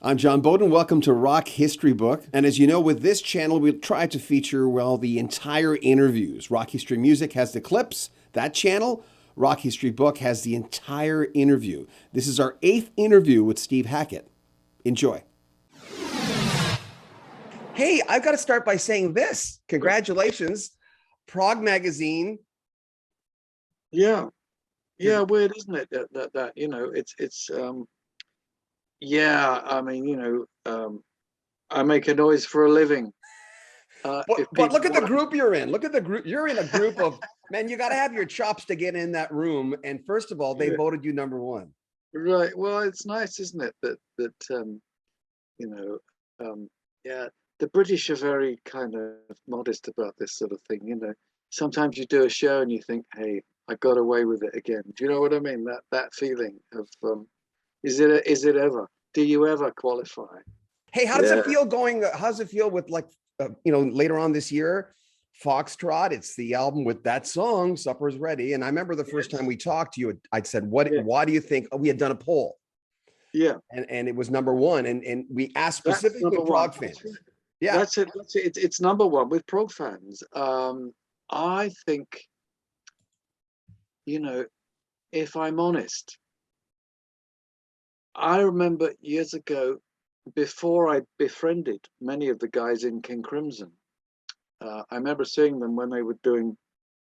I'm John Beaudin. Welcome to Rock History Book. And as you know, with this channel, we try to feature, well, the entire interviews. Rock History Music has the clips. That channel, Rock History Book, has the entire interview. This is our 8th interview with Steve Hackett. Enjoy. Hey, I've got to start by saying this. Congratulations. Prog Magazine. Yeah, yeah, weird, isn't it? That it's yeah. I mean, I make a noise for a living. If But people look at the want group you're in. Look at the group. You're in a group of, man, you got to have your chops to get in that room. And first of all, they to, voted you number one. right? Well, it's nice, isn't it? That you know, yeah. The British are very kind of modest about this sort of thing. Sometimes you do a show and you think, "Hey, I got away with it again." Do you know what I mean? That feeling of is it ever? Do you ever qualify? Hey, how does it Yeah. feel going? How does it feel with later on this year, Foxtrot? It's the album with that song, "Supper's Ready." And I remember the first time Yes. we talked to you, I'd said, "What? Yes. Why do you think?" Oh, we had done a poll, Yeah. and it was number one. And we asked That's specifically number one. prog That's fans. right. Yeah. That's it. That's it. It's number one with prog fans. I think, you know, if I'm honest, I remember years ago, before I befriended many of the guys in King Crimson, I remember seeing them when they were doing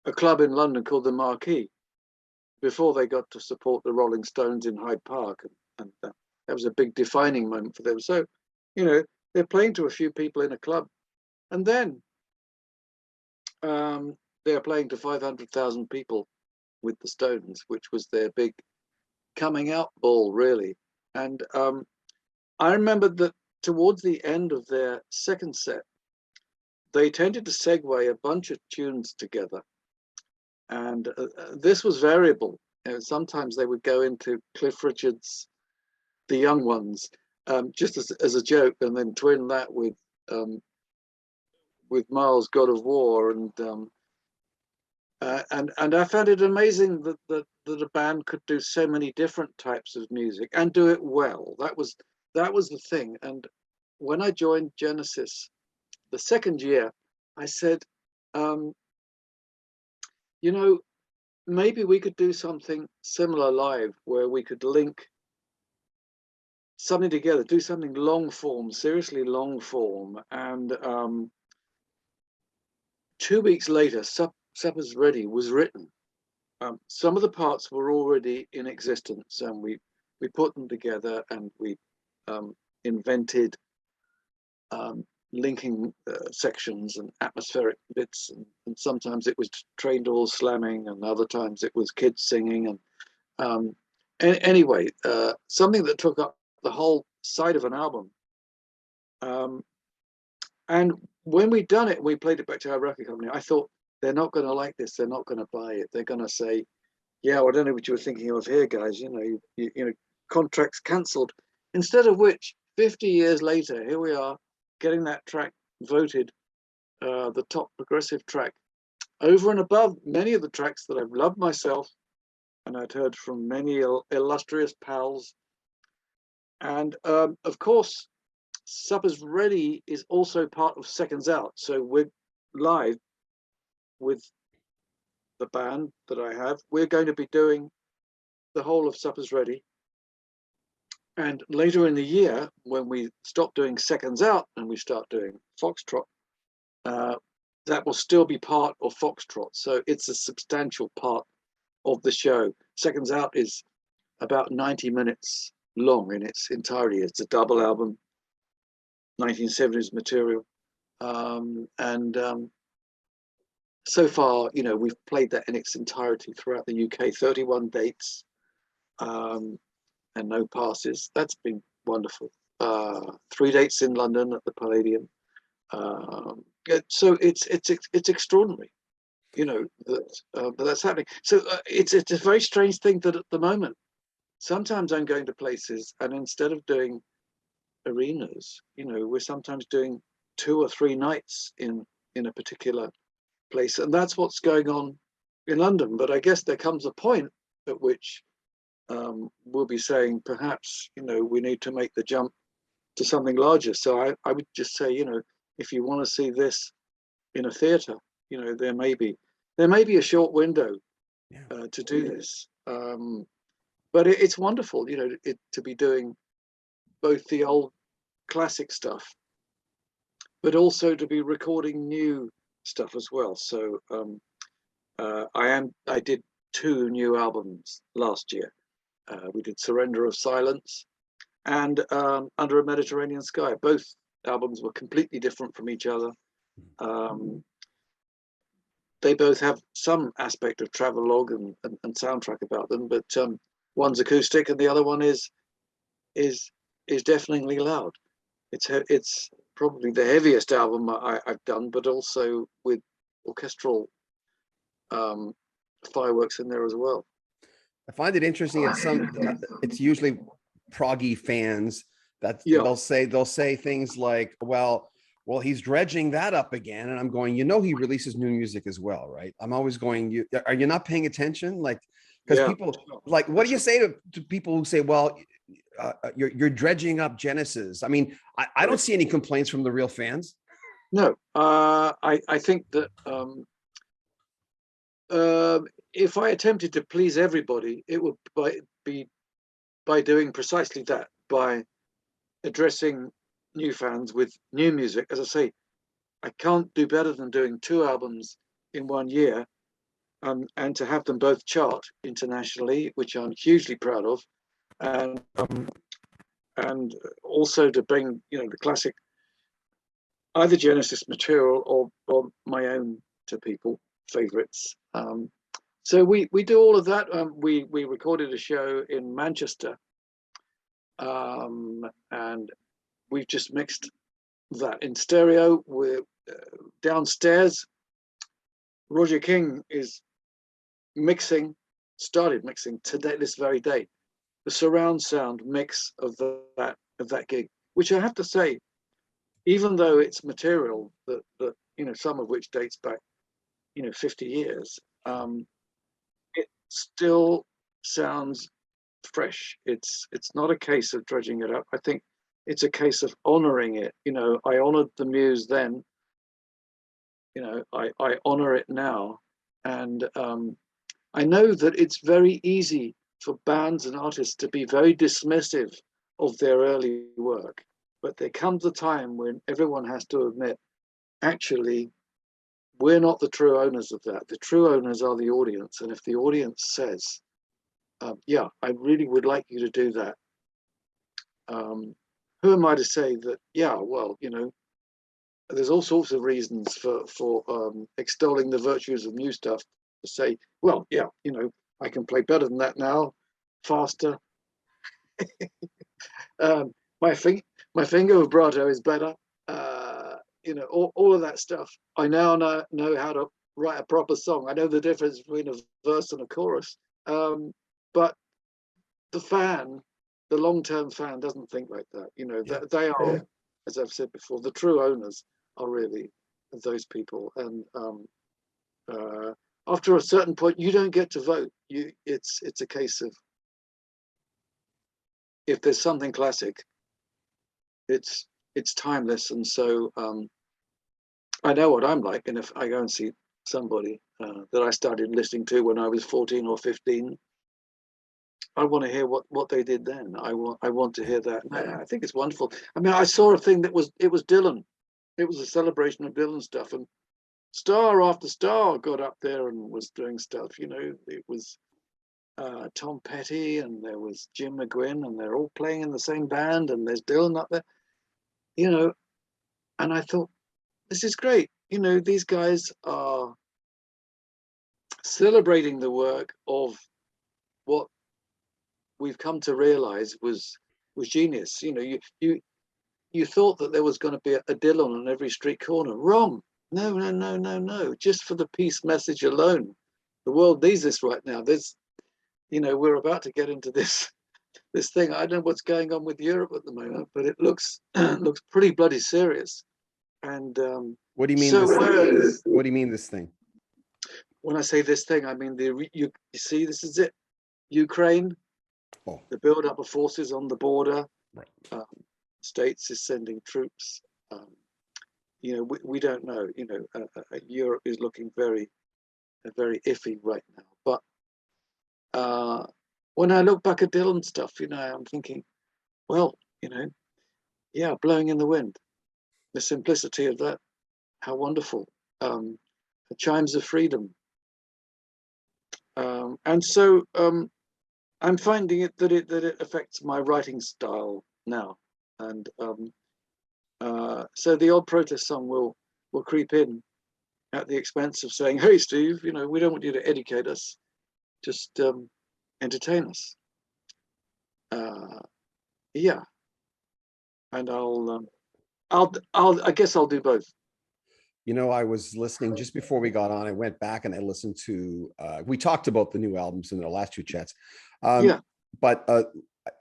a club in London called the Marquee, before they got to support the Rolling Stones in Hyde Park. And that was a big defining moment for them. So, they're playing to a few people in a club. And then they're playing to 500,000 people with the Stones, which was their big coming out ball, really. And I remember that towards the end of their second set, they tended to segue a bunch of tunes together. And this was variable. Sometimes they would go into Cliff Richard's The Young Ones, just as a joke, and then twin that with Miles' God of War, and I found it amazing that a band could do so many different types of music and do it well. That was the thing. And when I joined Genesis the second year, I said, um, you know, maybe we could do something similar live, where we could link something together, do something long form, seriously long form. And 2 weeks later, Supper's Ready was written. Some of the parts were already in existence, and we put them together, and we invented linking sections and atmospheric bits, and sometimes it was train doors slamming, and other times it was kids singing, and anyway, something that took up the whole side of an album. Um, and when we'd done it, we played it back to our record company. I thought, they're not going to like this. They're not going to buy it. They're going to say, "Yeah, well, I don't know what you were thinking of here, guys. Contracts cancelled." Instead of which, 50 years later, here we are, getting that track voted the top progressive track, over and above many of the tracks that I've loved myself, and I'd heard from many illustrious pals. And of course, Supper's Ready is also part of Seconds Out. So we're live with the band that I have. We're going to be doing the whole of Supper's Ready. And later in the year, when we stop doing Seconds Out and we start doing Foxtrot, uh, that will still be part of Foxtrot. So it's a substantial part of the show. Seconds Out is about 90 minutes long in its entirety. It's a double album, 1970s material. And so far, we've played that in its entirety throughout the UK, 31 dates. And no passes. That's been wonderful. 3 dates in London at the Palladium. So it's extraordinary, that's happening. So it's a very strange thing that at the moment, sometimes I'm going to places, and instead of doing arenas, we're sometimes doing 2 or 3 nights in a particular place, and that's what's going on in London. But I guess there comes a point at which we'll be saying, perhaps, we need to make the jump to something larger. So I would just say, if you want to see this in a theatre, there may be a short window to do this. But it's wonderful, to be doing both the old classic stuff, but also to be recording new stuff as well. So I did 2 new albums last year. We did Surrender of Silence and Under a Mediterranean Sky. Both albums were completely different from each other. They both have some aspect of travelogue and soundtrack about them, but one's acoustic and the other one is deafeningly loud. It's probably the heaviest album I've done, but also with orchestral fireworks in there as well. I find it interesting. It's usually proggy fans that they'll say things like, well, he's dredging that up again. And I'm going, he releases new music as well, right? I'm always going, are you not paying attention? Like, because people like, what do you say to people who say, well, you're dredging up Genesis? I mean, I don't see any complaints from the real fans. No, I think that if I attempted to please everybody, it would be by doing precisely that, by addressing new fans with new music. As I say, I can't do better than doing 2 albums in 1 year, and to have them both chart internationally, which I'm hugely proud of, and also to bring the classic, either Genesis material or my own to people, favorites. So we do all of that. We recorded a show in Manchester, and we've just mixed that in stereo. We're downstairs. Roger King is started mixing today, this very day, the surround sound mix of that gig, which I have to say, even though it's material that some of which dates back 50 years, it still sounds fresh. It's not a case of dredging it up. I think it's a case of honoring it. I honored the muse then. I honor it now, and I know that it's very easy for bands and artists to be very dismissive of their early work, but there comes a time when everyone has to admit, actually, we're not the true owners of that. The true owners are the audience, and if the audience says, I really would like you to do that, who am I to say that, there's all sorts of reasons for extolling the virtues of new stuff, to say, I can play better than that now, faster. My finger vibrato is better. All of that stuff. I now know how to write a proper song. I know the difference between a verse and a chorus. But the long-term fan doesn't think like that. They are, as I've said before, the true owners are really those people. And after a certain point, you don't get to vote. It's a case of, if there's something classic, it's timeless. And so I know what I'm like. And if I go and see somebody that I started listening to when I was 14 or 15, I want to hear what they did then. I want to hear that. I think it's wonderful. I mean, I saw a thing it was Dylan. It was a celebration of Dylan stuff, and star after star got up there and was doing stuff. It was Tom Petty, and there was Jim McGuinn, and they're all playing in the same band, and there's Dylan up there. And I thought, this is great. These guys are celebrating the work of what we've come to realize was genius. You thought that there was going to be a Dylan on every street corner. Wrong. No. Just for the peace message alone, the world needs this right now. We're about to get into this thing. I don't know what's going on with Europe at the moment, but it looks pretty bloody serious. And what do you mean? What do you mean this thing? When I say this thing, I mean you see, this is it. Ukraine, the build-up of forces on the border, right. States is sending troops. We don't know. Europe is looking very iffy right now. But when I look back at Dylan stuff, I'm thinking, well, yeah, blowing in the wind, the simplicity of that, how wonderful. The chimes of freedom. And so I'm finding that it affects my writing style now. And so the odd protest song will creep in at the expense of saying, "Hey, Steve, we don't want you to educate us, just entertain us." Yeah, and I guess I'll do both. I was listening just before we got on. I went back and I listened to. We talked about the new albums in our last two chats, Yeah. but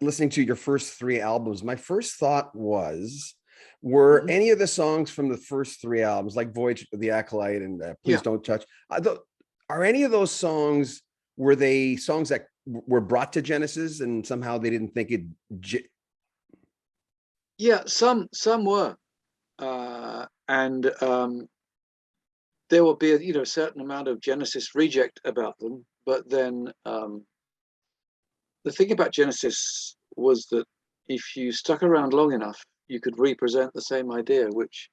listening to your first three albums, my first thought was, were any of the songs from the first three albums, like Voyage of the Acolyte and Please Don't Touch, are any of those songs, were they songs that were brought to Genesis and somehow they didn't think it? Yeah, some were, and there will be a certain amount of Genesis reject about them. But then the thing about Genesis was that if you stuck around long enough, you could represent the same idea, which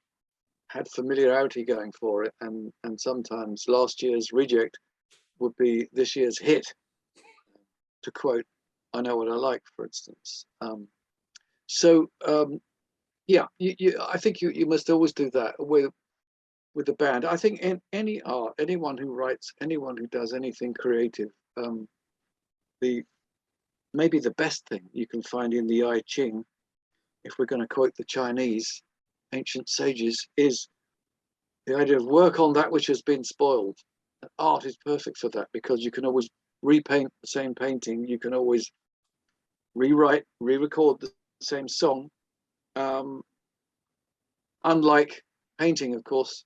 had familiarity going for it, and sometimes last year's reject would be this year's hit. To quote "I Know What I Like," for instance. Yeah, I think you must always do that with the band. I think in any art, anyone who writes, anyone who does anything creative, maybe the best thing you can find in the I Ching, if we're going to quote the Chinese ancient sages, is the idea of work on that which has been spoiled. And art is perfect for that, because you can always repaint the same painting. You can always rewrite, re-record the same song. Unlike painting, of course,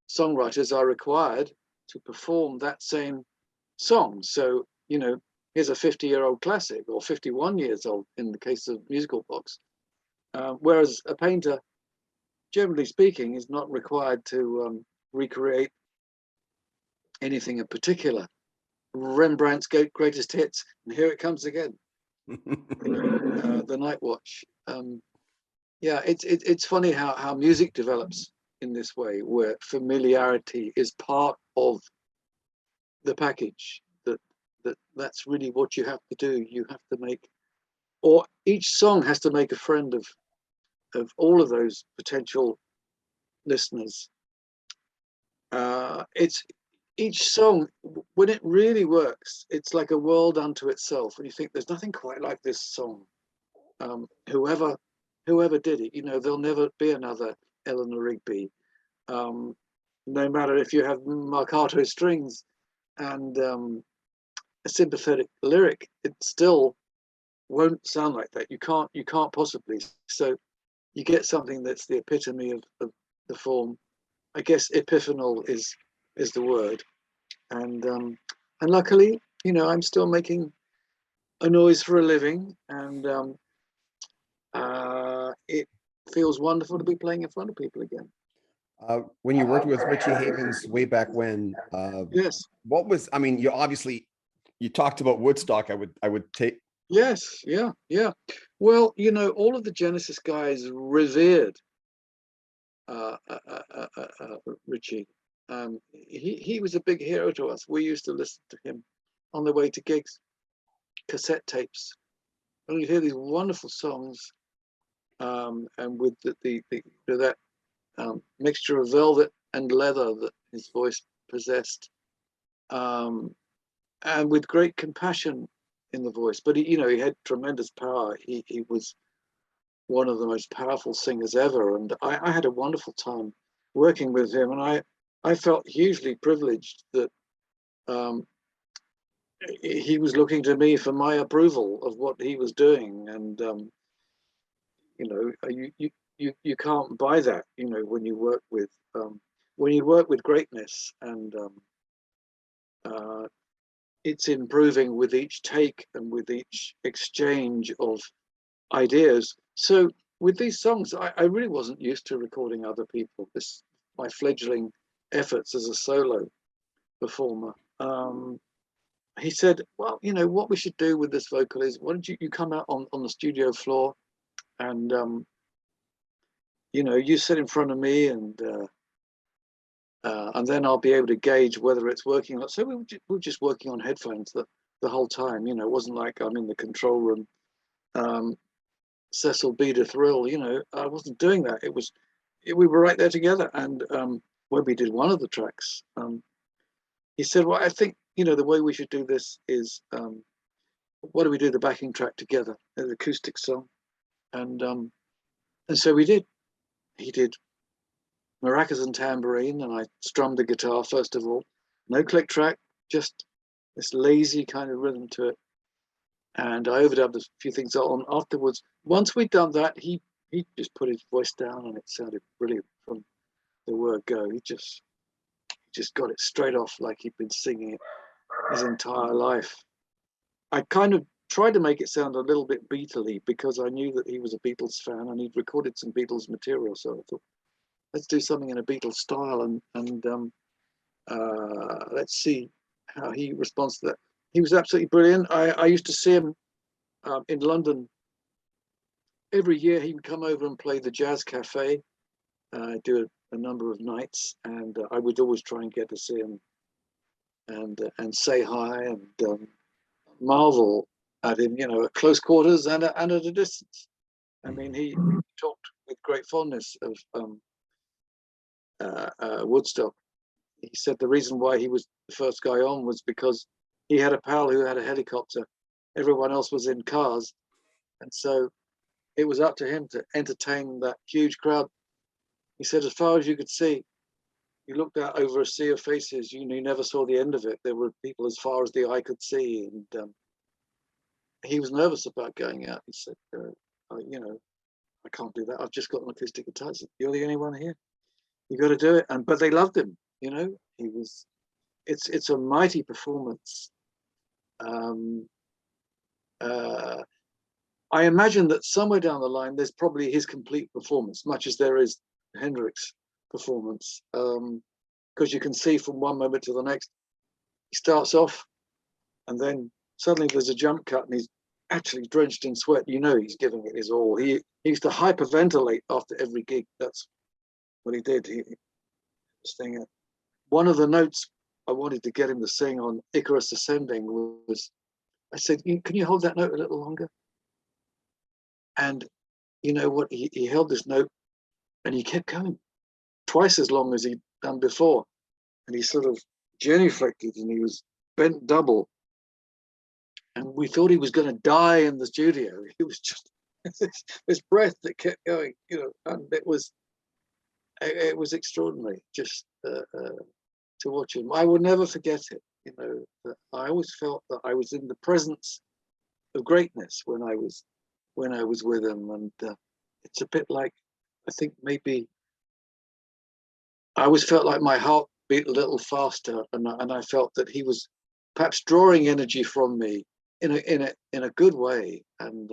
songwriters are required to perform that same song. So, here's a 50-year-old classic, or 51 years old in the case of musical box. Whereas a painter, generally speaking, is not required to recreate anything in particular. Rembrandt's greatest hits, and here it comes again. The Night Watch. Yeah, it's funny how music develops in this way, where familiarity is part of the package. That's really what you have to do. You have to make, or each song has to make a friend of all of those potential listeners. It's each song, when it really works, it's like a world unto itself, and you think there's nothing quite like this song. Whoever did it, there'll never be another Eleanor Rigby. No matter if you have Marcato strings and a sympathetic lyric, it still won't sound like that. You can't possibly. So you get something that's the epitome of the form. I guess epiphanal is the word, and luckily, I'm still making a noise for a living, and it feels wonderful to be playing in front of people again. When you worked with Richie Havens way back when, Yes. what was, I mean, you talked about Woodstock. I would take. Yes. Yeah. Well, all of the Genesis guys revered Richie. He was a big hero to us. We used to listen to him on the way to gigs, cassette tapes, and you'd hear these wonderful songs, and with that mixture of velvet and leather that his voice possessed, and with great compassion in the voice. But he had tremendous power. He was one of the most powerful singers ever, and I had a wonderful time working with him, and I felt hugely privileged that he was looking to me for my approval of what he was doing, and you can't buy that, when you work with greatness, and it's improving with each take and with each exchange of ideas. So with these songs, I really wasn't used to recording other people. My fledgling efforts as a solo performer. He said, well, you know, what we should do with this vocal is, why don't you come out on the studio floor and, you know, you sit in front of me and then I'll be able to gauge whether it's working or not. So we were just working on headphones the whole time. You know, it wasn't like I'm in the control room, Cecil B to thrill, you know, I wasn't doing that. We were right there together. And when we did one of the tracks, he said, well, I think, you know, the way we should do this is, why do we do the backing track together, an acoustic song? And so we did. He did maracas and tambourine, and I strummed the guitar first of all. No click track, just this lazy kind of rhythm to it. And I overdubbed a few things on afterwards. Once we'd done that, he just put his voice down, and it sounded brilliant from the word go. He just got it straight off like he'd been singing it his entire life. I kind of tried to make it sound a little bit Beatley because I knew that he was a Beatles fan and he'd recorded some Beatles material. So I thought, let's do something in a Beatles style and let's see how he responds to that. He was absolutely brilliant. I used to see him in London every year. He would come over and play the Jazz Cafe, do a number of nights, and I would always try and get to see him and say hi and marvel at him, you know, at close quarters and at a distance. I mean, he talked with great fondness of Woodstock. He said the reason why he was the first guy on was because he had a pal who had a helicopter. Everyone else was in cars. And so it was up to him to entertain that huge crowd. He said, as far as you could see, you looked out over a sea of faces, you never saw the end of it. There were people as far as the eye could see. And he was nervous about going out. He said, you know, I can't do that. I've just got an acoustic guitar. I said, you're the only one here. You got to do it. But they loved him, you know. It's a mighty performance. I imagine that somewhere down the line, there's probably his complete performance, much as there is Hendrix' performance. Because you can see from one moment to the next, he starts off and then suddenly there's a jump cut and he's actually drenched in sweat. You know, he's giving it his all. He used to hyperventilate after every gig. That's what he did. He was singing. One of the notes I wanted to get him to sing on Icarus Ascending was, I said, can you hold that note a little longer? And you know what? He held this note and he kept going twice as long as he'd done before. And he sort of genuflected and he was bent double. And we thought he was going to die in the studio. It was just this breath that kept going, you know, and it was extraordinary just to watch him. I will never forget it. You know, that I always felt that I was in the presence of greatness when I was with him, and it's a bit like, I think maybe I always felt like my heart beat a little faster, and I felt that he was perhaps drawing energy from me in a good way, and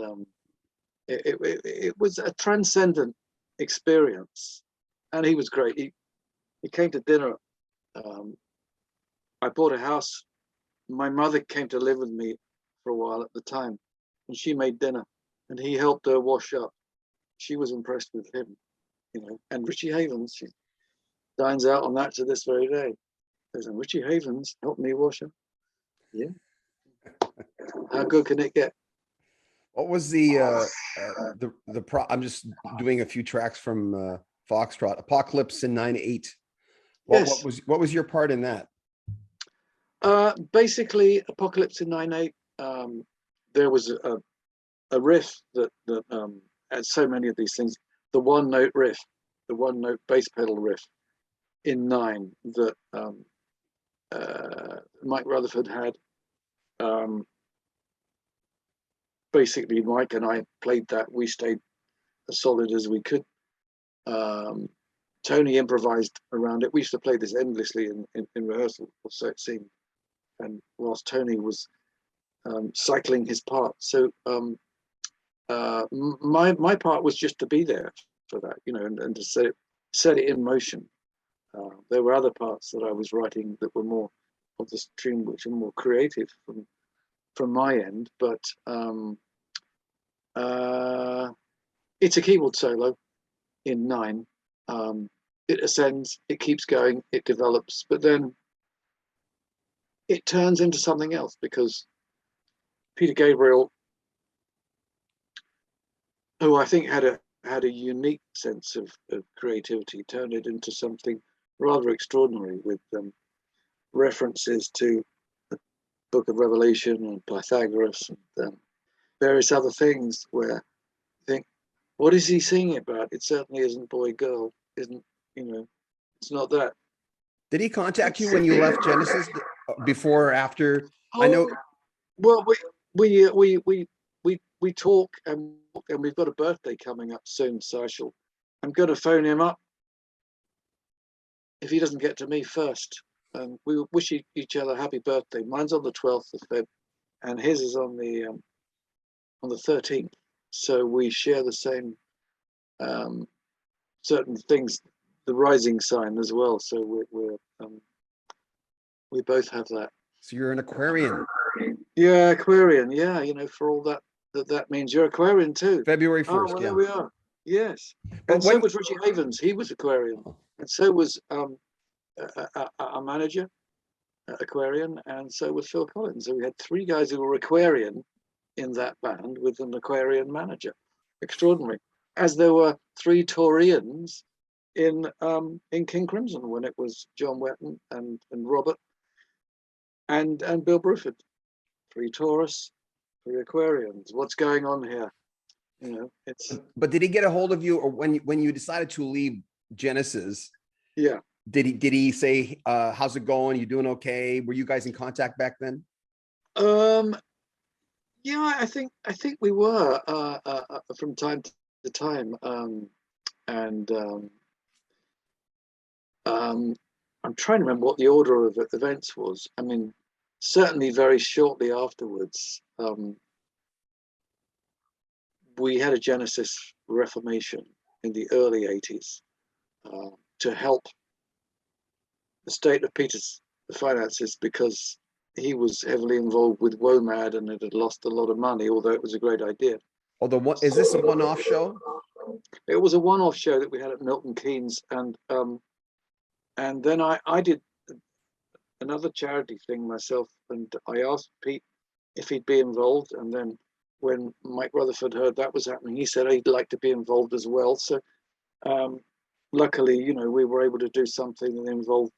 it was a transcendent experience, and he was great. He came to dinner. I bought a house. My mother came to live with me for a while at the time, and she made dinner, and he helped her wash up. She was impressed with him, you know. And Richie Havens, she dines out on that to this very day. There's Richie Havens helped me wash up. Yeah. How good can it get? What was I'm just doing a few tracks from Foxtrot, Apocalypse in 9/8. Yes. What was your part in that? Basically, Apocalypse in 9/8. There was a riff that as so many of these things, the one note riff, the one note bass pedal riff in 9 that Mike Rutherford had. Basically, Mike and I played that. We stayed as solid as we could. Tony improvised around it. We used to play this endlessly in rehearsal, or so it seemed. And whilst Tony was cycling his part. So my part was just to be there for that, and to set it in motion. There were other parts that I was writing that were more of the stream, which are more creative from my end. But it's a keyboard solo in 9. It ascends, it keeps going, it develops, but then it turns into something else because Peter Gabriel, who I think had a unique sense of creativity, turned it into something rather extraordinary with references to the Book of Revelation and Pythagoras and various other things where you think, what is he singing about? It certainly isn't boy girl, isn't, it's not that. Did he contact you when you left Genesis, before or after? I Oh, know. well, we talk, and we've got a birthday coming up soon, so I'm going to phone him up if he doesn't get to me first. And we wish each other happy birthday. Mine's on the 12th of Feb, and his is on the 13th. So we share the same certain things, the rising sign as well. So we both have that. So you're an Aquarian. Yeah, Aquarian. Yeah, for all that means you're Aquarian too. February 1st. Oh, well, yeah. there we are. Yes. But And so was Richie Havens. He was Aquarian. And so was our manager, Aquarian, and so was Phil Collins. So we had 3 guys who were Aquarian in that band with an Aquarian manager. Extraordinary. As there were 3 Taurians in King Crimson when it was John Wetton and Robert and Bill Bruford. 3 Taurus, 3 Aquarians. What's going on here? It's. But did he get a hold of you, or when you decided to leave Genesis? Yeah. Did he say, how's it going? You doing okay? Were you guys in contact back then? Yeah, I think we were from time to time, and I'm trying to remember what the order of events was. I mean, certainly very shortly afterwards, we had a Genesis reformation in the early 80s to help the state of Peter's finances, because he was heavily involved with WOMAD and it had lost a lot of money, although it was a great idea. Although, is this a one-off show? It was a one-off show that we had at Milton Keynes, and then I did another charity thing myself, and I asked Pete if he'd be involved, and then when Mike Rutherford heard that was happening, he said he'd like to be involved as well. So luckily, we were able to do something that involved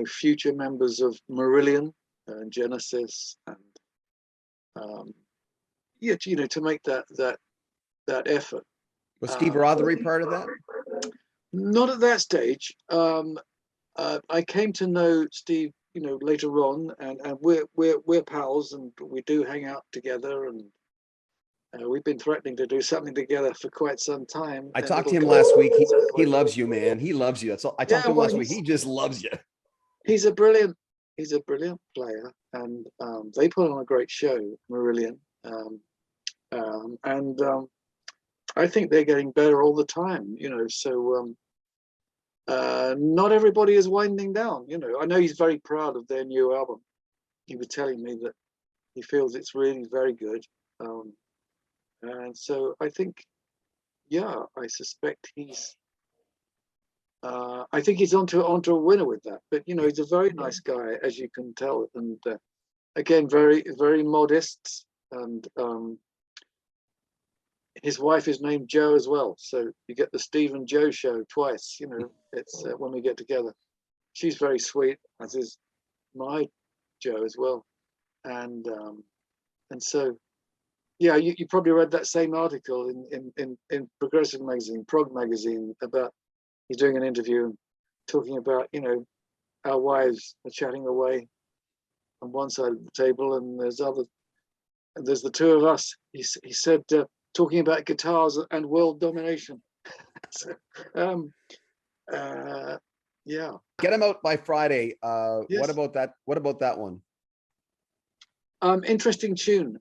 future members of Marillion and Genesis, and to make that effort. Was Steve Rothery part of that? Not at that stage. I came to know Steve, later on, and we're pals, and we do hang out together, and we've been threatening to do something together for quite some time. I talked to him last week. He loves you, man. He loves you. That's all. I talked to him last week. He just loves you. He's a brilliant player, and they put on a great show, Marillion, and I think they're getting better all the time. So not everybody is winding down. I know he's very proud of their new album. He was telling me that he feels it's really very good, and so I think, I suspect he's. I think he's onto a winner with that. But he's a very nice guy, as you can tell, and again, very, very modest. And his wife is named Jo as well, so you get the Steve and Jo show twice. It's when we get together. She's very sweet, as is my Jo as well, and so. Yeah, you probably read that same article in Progressive Magazine, Prog Magazine, about. He's doing an interview talking about, our wives are chatting away on one side of the table, and there's the 2 of us. He said, talking about guitars and world domination. So, yeah. Get him out by Friday. Yes. What about that? What about that one? Interesting tune.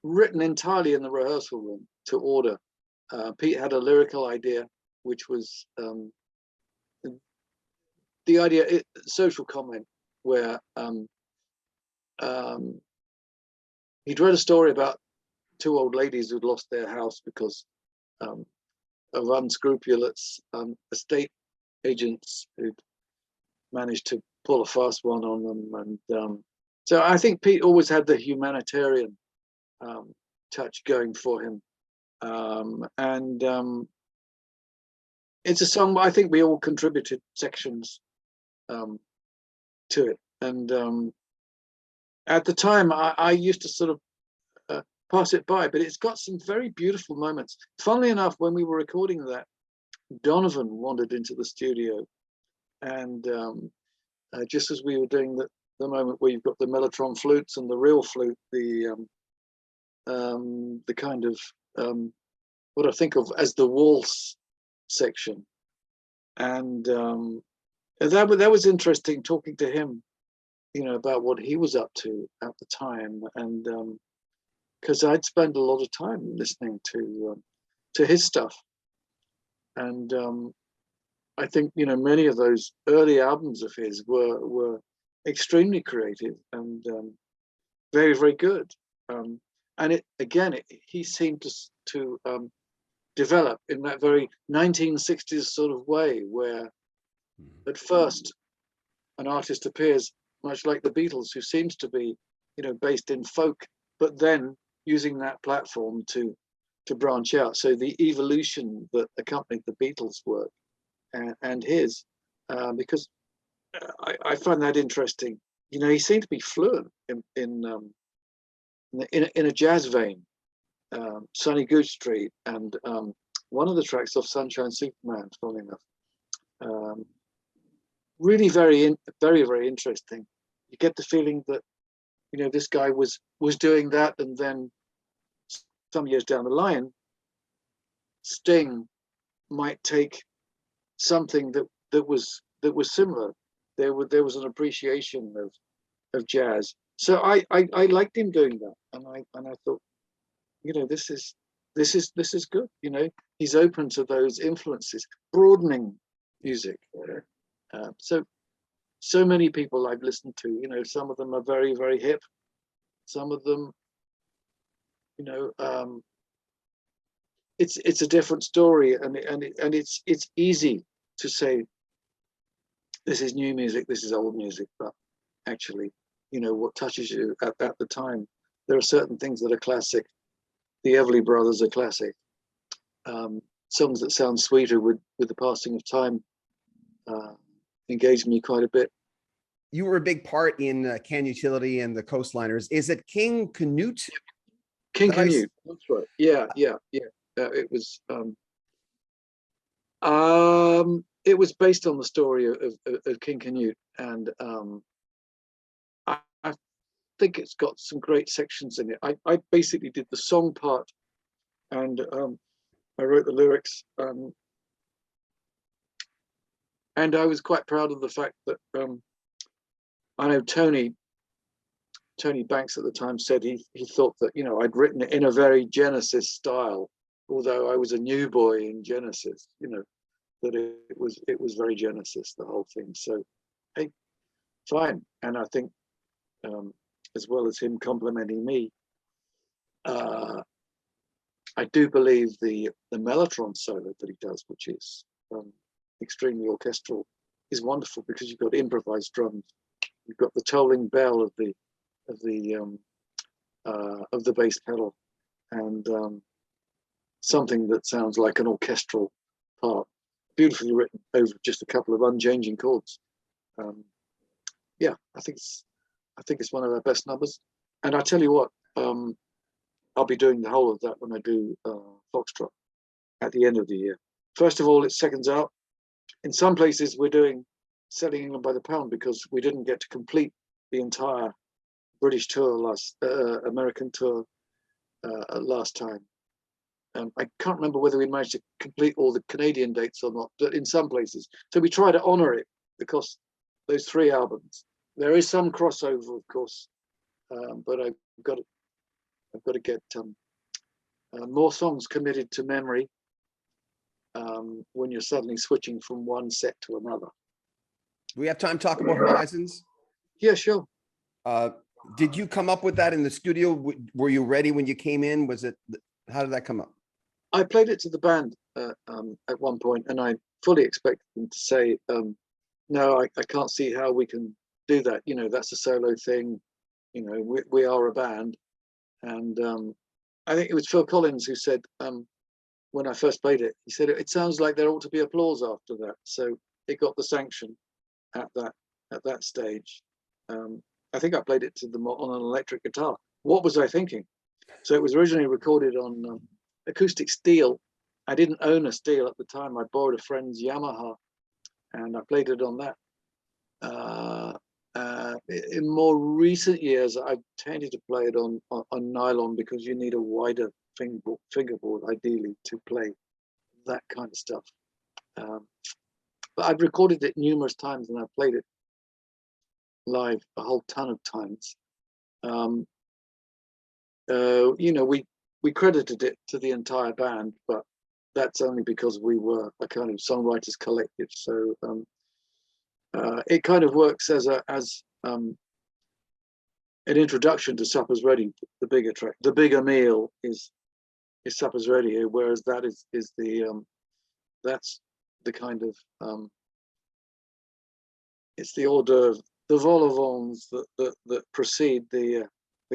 written entirely in the rehearsal room to order. Pete had a lyrical idea, which was the idea, social comment, where he'd read a story about two old ladies who'd lost their house because of unscrupulous estate agents who'd managed to pull a fast one on them. And so I think Pete always had the humanitarian touch going for him. It's a song I think we all contributed sections to it. And at the time, I used to sort of pass it by, but it's got some very beautiful moments. Funnily enough, when we were recording that, Donovan wandered into the studio, and just as we were doing the moment where you've got the mellotron flutes and the real flute, the kind of what I think of as the waltz section, and that was interesting talking to him, about what he was up to at the time, and because I'd spent a lot of time listening to his stuff, and I think many of those early albums of his were extremely creative and very, very good. And he seemed to develop in that very 1960s sort of way, where at first an artist appears much like the Beatles, who seems to be, based in folk, but then using that platform to branch out. So the evolution that accompanied the Beatles' work and his, because I find that interesting. He seemed to be fluent in a jazz vein. Sunny Goose Street and one of the tracks off Sunshine Superman, funny enough. Really very, very interesting. You get the feeling that this guy was doing that, and then some years down the line, Sting might take something that was similar. There was an appreciation of jazz. So I liked him doing that, and I thought, this is good. He's open to those influences, broadening music. So many people I've listened to, some of them are very, very hip. Some of them, it's a different story, and it's easy to say this is new music, this is old music, but actually, what touches you at the time. There are certain things that are classic. The Everly Brothers are classic. Songs that sound sweeter with the passing of time engaged me quite a bit. You were a big part in Can Utility and the Coastliners. Is it King Canute? King Canute. That's right. Yeah. It was based on the story of King Canute, and I think it's got some great sections in it. I basically did the song part, and I wrote the lyrics, and I was quite proud of the fact that I know Tony Banks at the time said he thought that I'd written it in a very Genesis style, although I was a new boy in Genesis, that it was very Genesis, the whole thing. So hey, fine. And I think as well as him complimenting me, I do believe the mellotron solo that he does, which is extremely orchestral, is wonderful, because you've got improvised drums, you've got the tolling bell of the bass pedal, and something that sounds like an orchestral part, beautifully written over just a couple of unchanging chords. Yeah, I think it's one of our best numbers. And I tell you what, I'll be doing the whole of that when I do Foxtrot at the end of the year. First of all, it's seconds out. In some places, we're selling England by the pound, because we didn't get to complete the entire British tour American tour last time. I can't remember whether we managed to complete all the Canadian dates or not, but in some places. So we try to honor it, because those 3 albums, there is some crossover, of course, but I've got I've got to get more songs committed to memory when you're suddenly switching from one set to another. Do we have time to talk about Horizons? Yeah, sure. Did you come up with that in the studio? Were you ready when you came in? How did that come up? I played it to the band at one point, and I fully expected them to say, no, I can't see how we can do that. You know, that's a solo thing. You know, we are a band. And I think it was Phil Collins who said, when I first played it, he said, it sounds like there ought to be applause after that. So it got the sanction at that stage. I think I played it to them on an electric guitar. What was I thinking? So it was originally recorded on acoustic steel. I didn't own a steel at the time. I borrowed a friend's Yamaha, and I played it on that. In more recent years, I've tended to play it on nylon because you need a wider fingerboard, ideally, to play that kind of stuff. But I've recorded it numerous times, and I've played it live a whole ton of times. You know, we credited it to the entire band, but that's only because we were a kind of songwriters collective. So it kind of works as an introduction to Supper's Ready, the bigger track. The bigger meal is Supper's Ready, whereas that is the that's the kind of it's the hors d'oeuvre, the vol au vents that precede the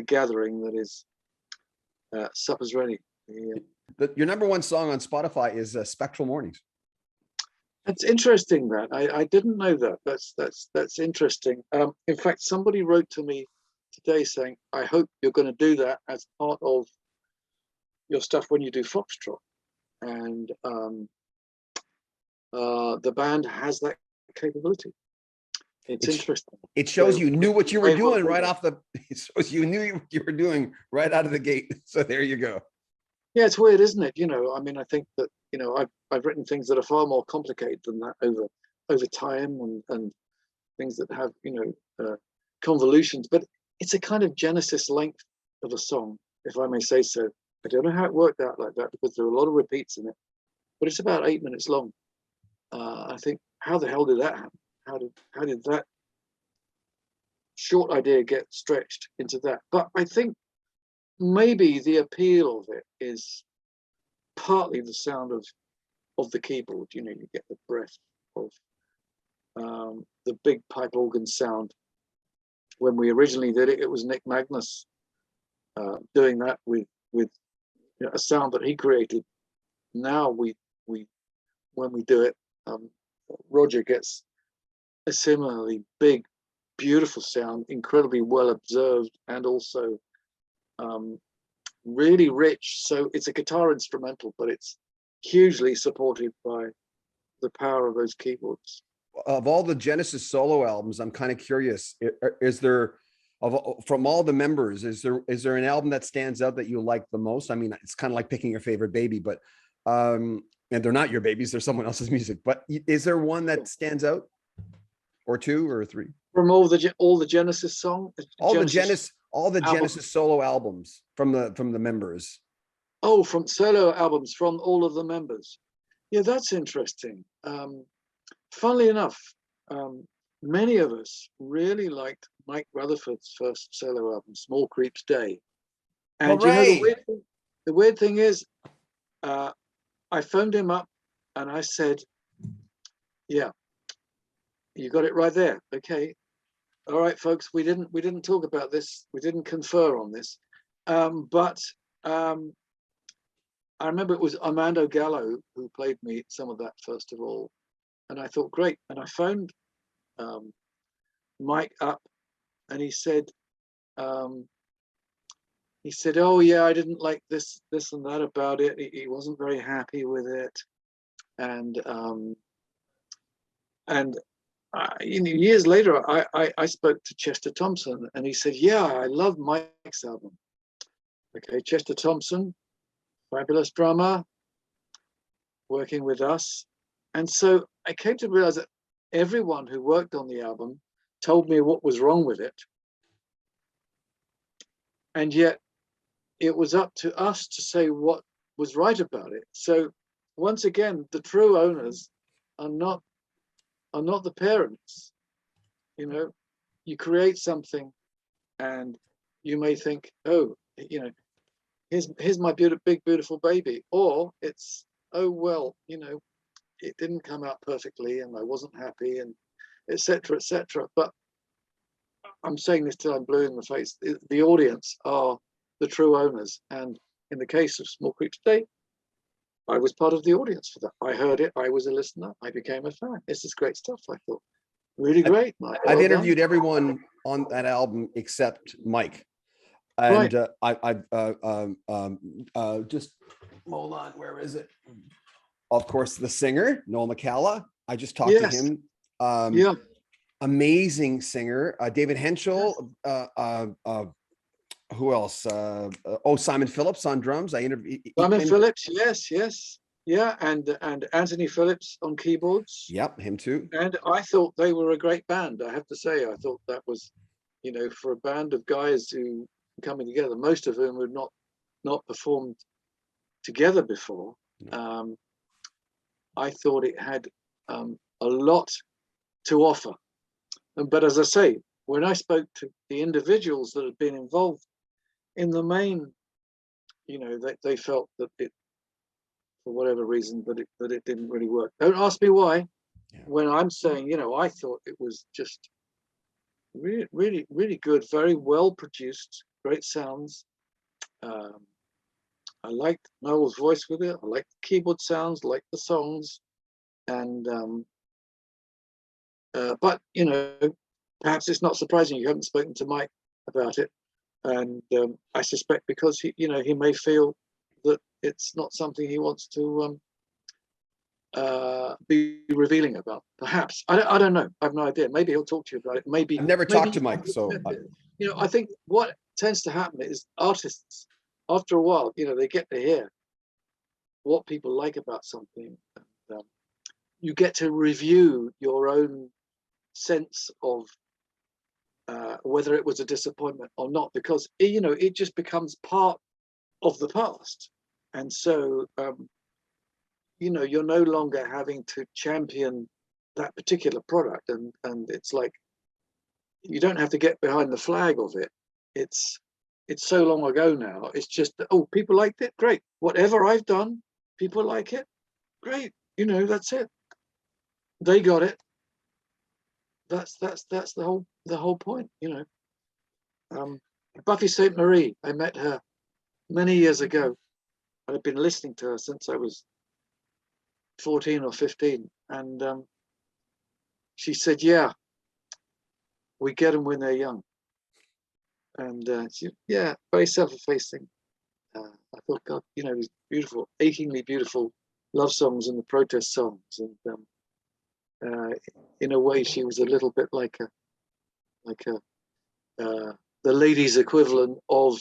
gathering that is Supper's Ready. Your number one song on Spotify is Spectral Mornings. That's interesting. That I didn't know that. That's interesting. In fact, somebody wrote to me today saying, "I hope you're going to do that as part of your stuff when you do Foxtrot." And the band has that capability. It's interesting. It shows you knew what you were doing right off the. It shows you knew what you were doing right out of the gate. So there you go. Yeah, it's weird, isn't it? You know, I mean, I think that, you know, I've written things that are far more complicated than that over time and things that have, you know, convolutions. But it's a kind of genesis length of a song, if I may say so. I don't know how it worked out like that because there are a lot of repeats in it, but it's about 8 minutes long. I think, how the hell did that happen? How did that short idea get stretched into that? But I think maybe the appeal of it is partly the sound of the keyboard. You know, you get the breath of the big pipe organ sound. When we originally did it, it was Nick Magnus doing that with you know, a sound that he created. Now we when we do it, Roger gets a similarly big, beautiful sound, incredibly well observed, and also really rich. So it's a guitar instrumental, but it's hugely supported by the power of those keyboards. Of all the Genesis solo albums, I'm kind of curious, is there, from all the members, is there an album that stands out that you like the most? I mean, it's kind of like picking your favorite baby, but and they're not your babies, they're someone else's music, but is there one that stands out, or two or three? From all the Genesis songs, all the Genesis solo albums from the members. Oh, from solo albums from all of the members. Yeah, that's interesting. Funnily enough, many of us really liked Mike Rutherford's first solo album, Small Creeps Day. And Hooray! You know, the weird thing is, I phoned him up and I said, "Yeah, you got it right there. Okay, all right, folks. We didn't talk about this. We didn't confer on this, but I remember it was Armando Gallo who played me some of that first of all, and I thought, great. And I phoned Mike up, and he said, "Oh yeah, I didn't like this and that about it. He wasn't very happy with it, and you know, years later, I spoke to Chester Thompson, and he said, yeah, I love Mike's album. Okay, Chester Thompson, fabulous drummer, working with us. And so I came to realize that everyone who worked on the album told me what was wrong with it. And yet it was up to us to say what was right about it. So once again, the true owners are not the parents. You know, you create something, and you may think, oh, you know, here's my big beautiful baby, or it's, oh well, you know, it didn't come out perfectly, and I wasn't happy, and etc. etc. But I'm saying this till I'm blue in the face. The audience are the true owners, and in the case of Small Creek Today, I was part of the audience for that. I heard it. I was a listener. I became a fan. This is great stuff. I thought, really great. I've interviewed everyone on that album except Mike, and right. Just hold on. Where is it? Of course, the singer Noel McCalla. I just talked to him. Yeah. Amazing singer. David Henschel. Who else? Simon Phillips on drums. I interviewed Simon Phillips. Yes. Yeah, and Anthony Phillips on keyboards. Yep, him too. And I thought they were a great band. I have to say, I thought that was, you know, for a band of guys who coming together, most of whom had not performed together before. No. I thought it had a lot to offer. But as I say, when I spoke to the individuals that had been involved, in the main, you know, they felt that it, for whatever reason, that it didn't really work. Don't ask me why. Yeah. When I'm saying, you know, I thought it was just really, really, really good, very well produced, great sounds. I liked Noel's voice with it. I liked the keyboard sounds, I liked the songs, and but you know, perhaps it's not surprising you haven't spoken to Mike about it, and I suspect because he, you know, he may feel that it's not something he wants to be revealing about. Perhaps I don't know. I have no idea. Maybe he'll talk to you about it. Maybe I've never talked to Mike, so you know, I think what tends to happen is artists, after a while, you know, they get to hear what people like about something. And, you get to review your own sense of whether it was a disappointment or not, because you know it just becomes part of the past, and so you know, you're no longer having to champion that particular product, and it's like you don't have to get behind the flag of it. It's so long ago now. It's just, oh, people liked it, great. Whatever I've done, people like it, great. You know, that's it. They got it. That's the whole point. You know, Buffy St. Marie. I met her many years ago. I've been listening to her since I was 14 or 15, and she said, "Yeah, we get them when they're young." And yeah, very self-effacing. I thought, God, you know, these beautiful, achingly beautiful love songs and the protest songs, and in a way, she was a little bit like the ladies' equivalent of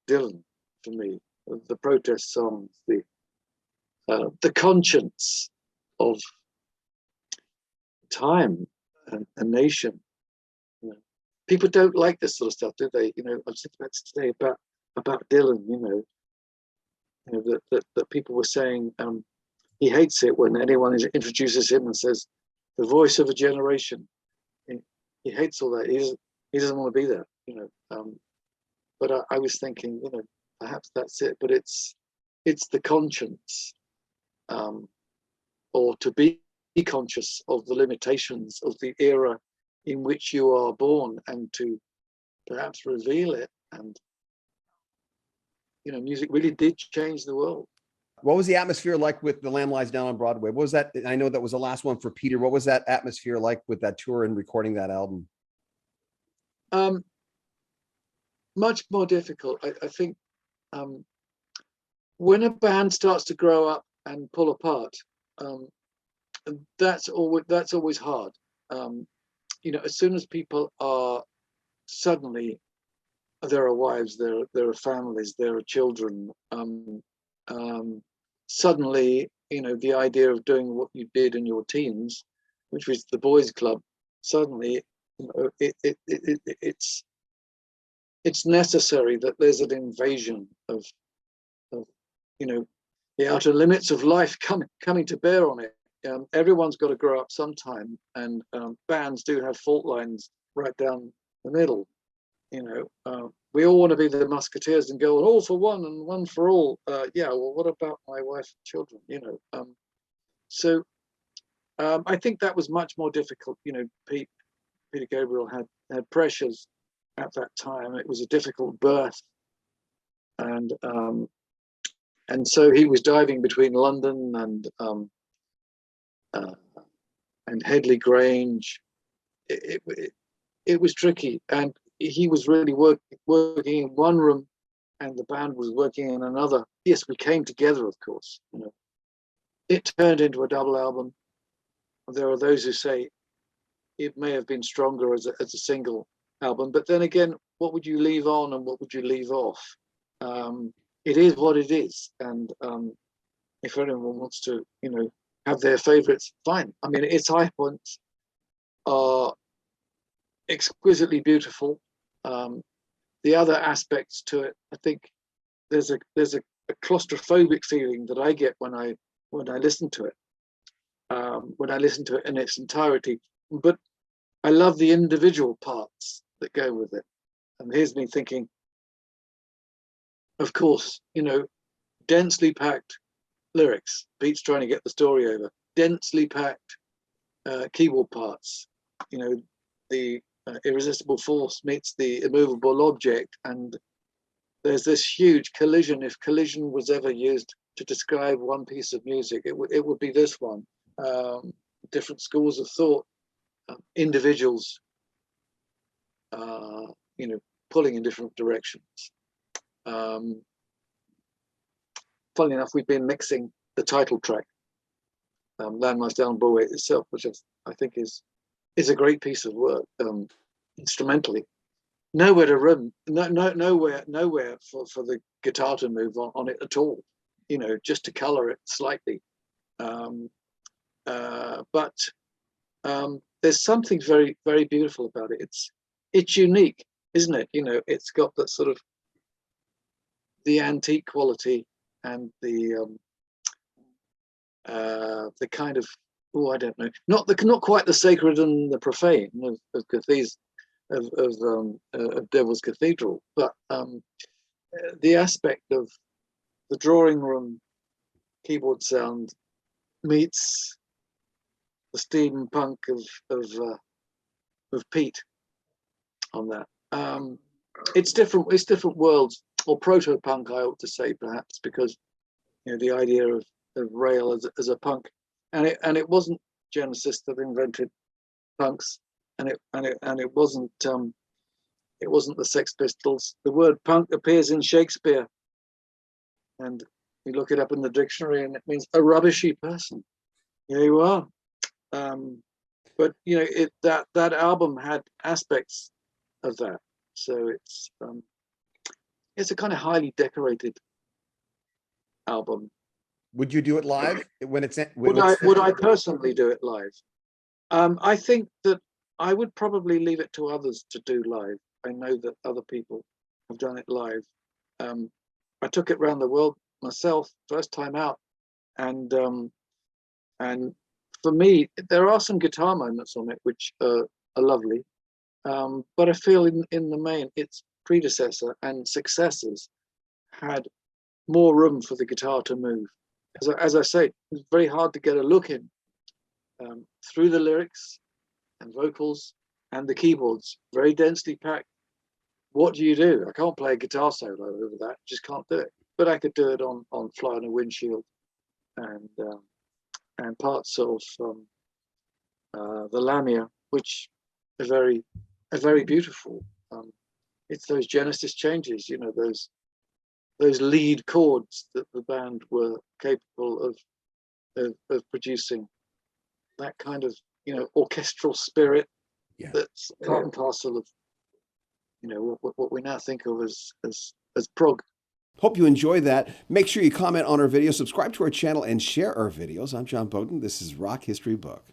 Dylan for me. The protest songs, the conscience of time and a nation. You know, people don't like this sort of stuff, do they? You know, I was thinking about today about Dylan. You know that people were saying he hates it when anyone introduces him and says the voice of a generation. He hates all that. He doesn't want to be there. You know, but I was thinking, you know, perhaps that's it. But it's the conscience, or to be conscious of the limitations of the era in which you are born, and to perhaps reveal it. And you know, music really did change the world. What was the atmosphere like with The Lamb Lies Down on Broadway? What was that? I know that was the last one for Peter. What was that atmosphere like with that tour and recording that album? Much more difficult. I think when a band starts to grow up and pull apart, that's always hard. You know, as soon as people are suddenly, there are wives, there are families, there are children. Suddenly, you know, the idea of doing what you did in your teens, which was the boys' club, suddenly, you know, it's it's necessary that there's an invasion of the outer limits of life coming to bear on it. Everyone's got to grow up sometime, and bands do have fault lines right down the middle. We all want to be the Musketeers and go all for one and one for all. Yeah, well, what about my wife and children? So I think that was much more difficult. Peter Gabriel had pressures at that time. It was a difficult birth, and so he was diving between London and Headley Grange. It was tricky, and he was really working in one room, and the band was working in another. Yes, we came together, of course. It turned into a double album. There are those who say it may have been stronger as a single album, but then again, what would you leave on and what would you leave off? It is what it is, and if anyone wants to, have their favorites, fine. I mean, its high points are exquisitely beautiful. The other aspects to it, I think, there's a claustrophobic feeling that I get when I listen to it. When I listen to it in its entirety, but I love the individual parts that go with it. And here's me thinking, of course, densely packed lyrics, Pete's trying to get the story over, densely packed keyboard parts, the irresistible force meets the immovable object, and there's this huge collision. If collision was ever used to describe one piece of music, it would be this one. Different schools of thought, individuals, pulling in different directions. Funnily enough, we've been mixing the title track, Landmass Down Broadway itself, which I think is a great piece of work, instrumentally. Nowhere to room, nowhere for the guitar to move on it at all. Just to color it slightly. But there's something very, very beautiful about it. It's unique, isn't it? It's got that sort of the antique quality and the kind of, I don't know, not quite the sacred and the profane of Devil's Cathedral, but the aspect of the drawing room keyboard sound meets the steampunk of Pete on that. It's different worlds, or proto-punk, I ought to say, perhaps, because the idea of rail as a punk, and it wasn't Genesis that invented punks, and it wasn't the Sex Pistols. The word punk appears in Shakespeare, and you look it up in the dictionary, and it means a rubbishy person. Here you are. But that album had aspects of that, so it's a kind of highly decorated album. Would you do it live when it's? Would I personally do it live? I think that I would probably leave it to others to do live. I know that other people have done it live. I took it around the world myself, first time out, and for me, there are some guitar moments on it which are lovely, but I feel in the main, its predecessor and successors had more room for the guitar to move. As I say, it's very hard to get a look in through the lyrics and vocals and the keyboards, very densely packed. What do you do? I can't play a guitar solo over that, just can't do it. But I could do it on Fly on a Windshield and parts of the Lamia, which are very beautiful. It's those Genesis changes, those lead chords that the band were capable of producing. That kind of orchestral spirit, that's part and parcel of what we now think of as prog. Hope you enjoyed that. Make sure you comment on our video, subscribe to our channel, and share our videos. I'm John Beaudin. This is Rock History Book.